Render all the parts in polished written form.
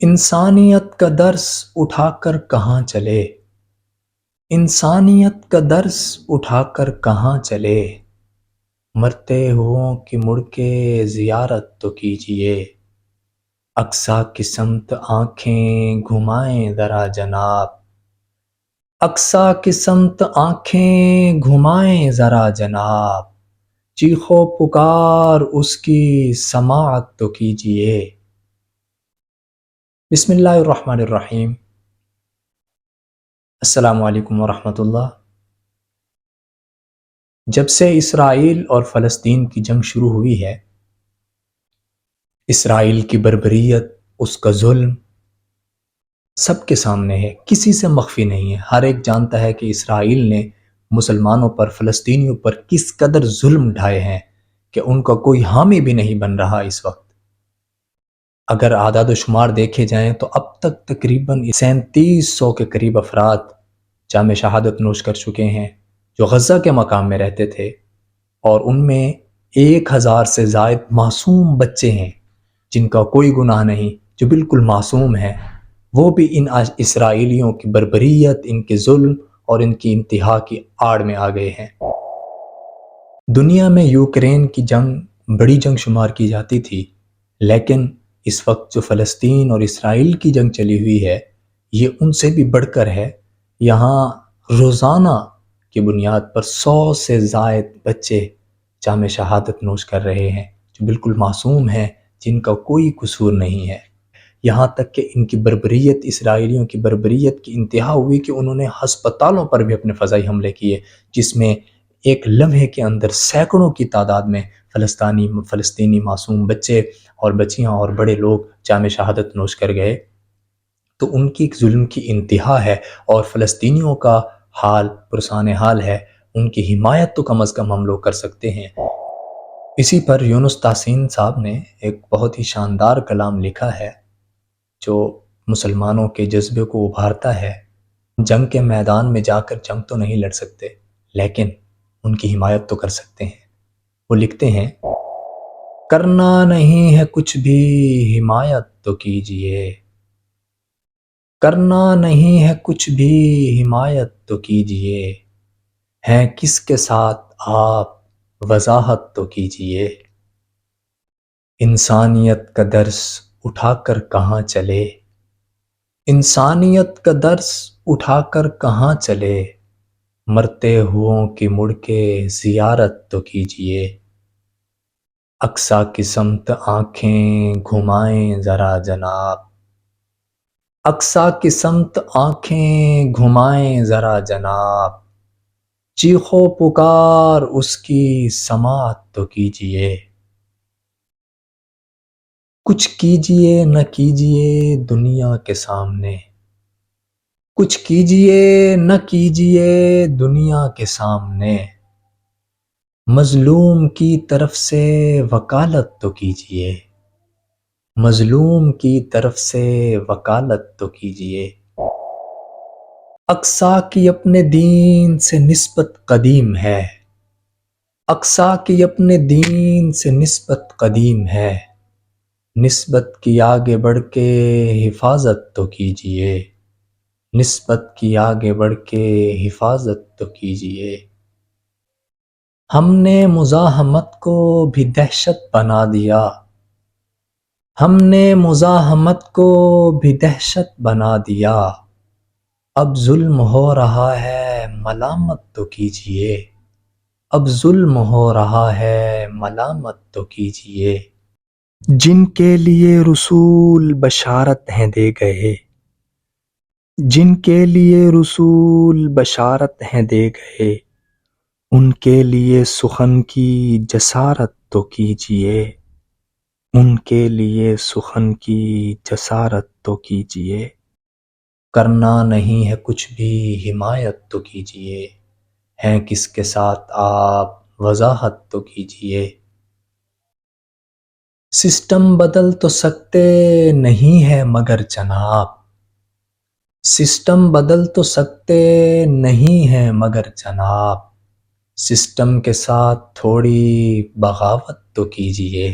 انسانیت کا درس اٹھا کر کہاں چلے؟ انسانیت کا درس اٹھا کر کہاں چلے؟ مرتے ہوں کہ مڑ کے زیارت تو کیجئے۔ اقصی کی سمت آنکھیں گھمائیں ذرا جناب، اقصی کی سمت آنکھیں گھمائیں ذرا جناب، چیخ و پکار اس کی سماعت تو کیجئے۔ بسم اللہ الرحمن الرحیم۔ السلام علیکم ورحمۃ اللہ۔ جب سے اسرائیل اور فلسطین کی جنگ شروع ہوئی ہے، اسرائیل کی بربریت، اس کا ظلم سب کے سامنے ہے، کسی سے مخفی نہیں ہے۔ ہر ایک جانتا ہے کہ اسرائیل نے مسلمانوں پر، فلسطینیوں پر کس قدر ظلم ڈھائے ہیں کہ ان کا کوئی حامی بھی نہیں بن رہا اس وقت۔ اگر اعداد و شمار دیکھے جائیں تو اب تک تقریباً 3700 کے قریب افراد جام شہادت نوش کر چکے ہیں جو غزہ کے مقام میں رہتے تھے، اور ان میں 1000 سے زائد معصوم بچے ہیں جن کا کوئی گناہ نہیں، جو بالکل معصوم ہیں، وہ بھی ان اسرائیلیوں کی بربریت، ان کے ظلم اور ان کی انتہا کی آڑ میں آ گئے ہیں۔ دنیا میں یوکرین کی جنگ بڑی جنگ شمار کی جاتی تھی، لیکن اس وقت جو فلسطین اور اسرائیل کی جنگ چلی ہوئی ہے، یہ ان سے بھی بڑھ کر ہے۔ یہاں روزانہ کی بنیاد پر 100 سے زائد بچے جام شہادت نوش کر رہے ہیں جو بالکل معصوم ہیں، جن کا کوئی قصور نہیں ہے۔ یہاں تک کہ ان کی بربریت، اسرائیلیوں کی بربریت کی انتہا ہوئی کہ انہوں نے ہسپتالوں پر بھی اپنے فضائی حملے کیے، جس میں ایک لمحے کے اندر سینکڑوں کی تعداد میں فلسطینی معصوم بچے اور بچیاں اور بڑے لوگ جام شہادت نوش کر گئے۔ تو ان کی ظلم کی انتہا ہے، اور فلسطینیوں کا حال پرسان حال ہے۔ ان کی حمایت تو کم از کم ہم لوگ کر سکتے ہیں۔ اسی پر یونس تحسین صاحب نے ایک بہت ہی شاندار کلام لکھا ہے جو مسلمانوں کے جذبے کو ابھارتا ہے۔ جنگ کے میدان میں جا کر جنگ تو نہیں لڑ سکتے، لیکن ان کی حمایت تو کر سکتے ہیں۔ وہ لکھتے ہیں، کرنا نہیں ہے کچھ بھی حمایت تو کیجئے، کرنا نہیں ہے کچھ بھی حمایت تو کیجئے، ہیں کس کے ساتھ آپ وضاحت تو کیجئے۔ انسانیت کا درس اٹھا کر کہاں چلے؟ انسانیت کا درس اٹھا کر کہاں چلے؟ مرتے ہوں کہ مڑ کے زیارت تو کیجئے۔ اقصی کی سمت آنکھیں گھمائیں ذرا جناب، اقصی کی سمت آنکھیں گھمائیں ذرا جناب، چیخ و پکار اس کی سماعت تو کیجئے۔ کچھ کیجئے نہ کیجئے دنیا کے سامنے، کچھ کیجئے نہ کیجئے دنیا کے سامنے، مظلوم کی طرف سے وکالت تو کیجئے، مظلوم کی طرف سے وکالت تو کیجئے۔ اقصی کی اپنے دین سے نسبت قدیم ہے، اقصی کی اپنے دین سے نسبت قدیم ہے، نسبت کی آگے بڑھ کے حفاظت تو کیجئے، نسبت کی آگے بڑھ کے حفاظت تو کیجئے۔ ہم نے مزاحمت کو بھی دہشت بنا دیا، ہم نے مزاحمت کو بھی دہشت بنا دیا، اب ظلم ہو رہا ہے ملامت تو کیجئے، اب ظلم ہو رہا ہے ملامت تو کیجئے۔ جن کے لیے رسول بشارت ہیں دے گئے، جن کے لیے رسول بشارت ہیں دے گئے، ان کے لیے سخن کی جسارت تو کیجئے، ان کے لیے سخن کی جسارت تو کیجئے۔ کرنا نہیں ہے کچھ بھی حمایت تو کیجئے، ہیں کس کے ساتھ آپ وضاحت تو کیجئے۔ سسٹم بدل تو سکتے نہیں ہیں مگر جناب، سسٹم بدل تو سکتے نہیں ہیں مگر جناب، سسٹم کے ساتھ تھوڑی بغاوت تو کیجئے،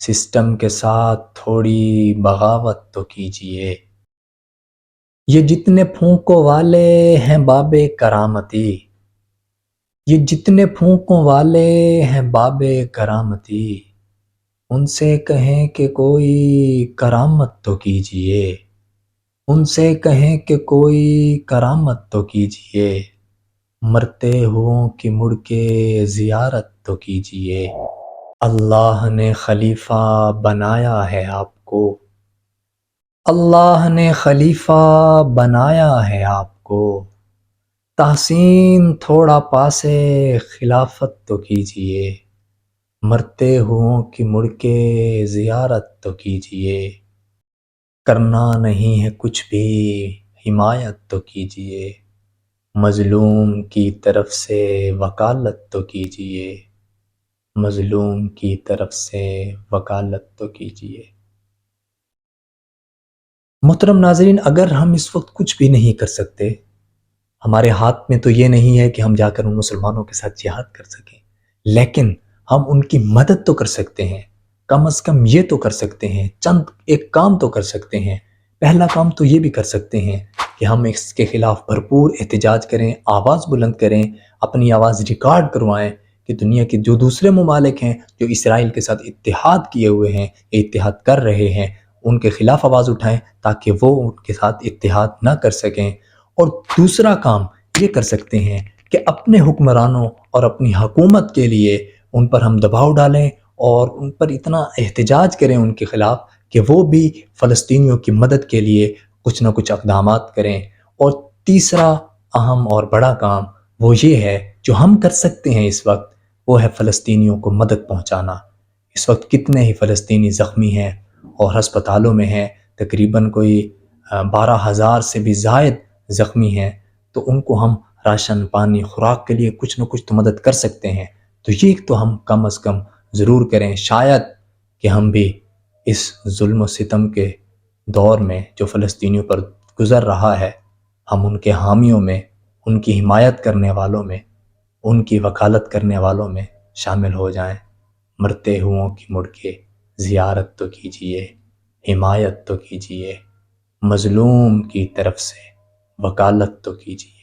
سسٹم کے ساتھ تھوڑی بغاوت تو کیجیے۔ یہ جتنے پھونکوں والے ہیں باب کرامتی، یہ جتنے پھونکوں والے ہیں باب کرامتی، ان سے کہیں کہ کوئی کرامت تو کیجیے، ان سے کہیں کہ کوئی کرامت تو کیجیے، مرتے ہوں کہ مڑ کے زیارت تو کیجیے۔ اللہ نے خلیفہ بنایا ہے آپ کو، اللہ نے خلیفہ بنایا ہے آپ کو، تحسین تھوڑا پاسے خلافت تو کیجیے، مرتے ہوں کہ مڑ کے زیارت تو کیجیے، کرنا نہیں ہے کچھ بھی حمایت تو کیجیے، مظلوم کی طرف سے وکالت تو کیجیے، مظلوم کی طرف سے وکالت تو کیجیے۔ محترم ناظرین، اگر ہم اس وقت کچھ بھی نہیں کر سکتے، ہمارے ہاتھ میں تو یہ نہیں ہے کہ ہم جا کر ان مسلمانوں کے ساتھ جہاد کر سکیں، لیکن ہم ان کی مدد تو کر سکتے ہیں۔ کم از کم یہ تو کر سکتے ہیں، چند ایک کام تو کر سکتے ہیں۔ پہلا کام تو یہ بھی کر سکتے ہیں کہ ہم اس کے خلاف بھرپور احتجاج کریں، آواز بلند کریں، اپنی آواز ریکارڈ کروائیں کہ دنیا کے جو دوسرے ممالک ہیں جو اسرائیل کے ساتھ اتحاد کیے ہوئے ہیں، اتحاد کر رہے ہیں، ان کے خلاف آواز اٹھائیں تاکہ وہ ان کے ساتھ اتحاد نہ کر سکیں۔ اور دوسرا کام یہ کر سکتے ہیں کہ اپنے حکمرانوں اور اپنی حکومت کے لیے ان پر ہم دباؤ ڈالیں اور ان پر اتنا احتجاج کریں ان کے خلاف کہ وہ بھی فلسطینیوں کی مدد کے لیے کچھ نہ کچھ اقدامات کریں۔ اور تیسرا اہم اور بڑا کام وہ یہ ہے جو ہم کر سکتے ہیں اس وقت، وہ ہے فلسطینیوں کو مدد پہنچانا۔ اس وقت کتنے ہی فلسطینی زخمی ہیں اور ہسپتالوں میں ہیں، تقریباً کوئی 12,000 سے بھی زائد زخمی ہیں، تو ان کو ہم راشن پانی خوراک کے لیے کچھ نہ کچھ تو مدد کر سکتے ہیں۔ تو یہ تو ہم کم از کم ضرور کریں، شاید کہ ہم بھی اس ظلم و ستم کے دور میں جو فلسطینیوں پر گزر رہا ہے، ہم ان کے حامیوں میں، ان کی حمایت کرنے والوں میں، ان کی وکالت کرنے والوں میں شامل ہو جائیں۔ مرتے ہوں کی مڑ کے زیارت تو کیجیے، حمایت تو کیجیے، مظلوم کی طرف سے وکالت تو کیجیے۔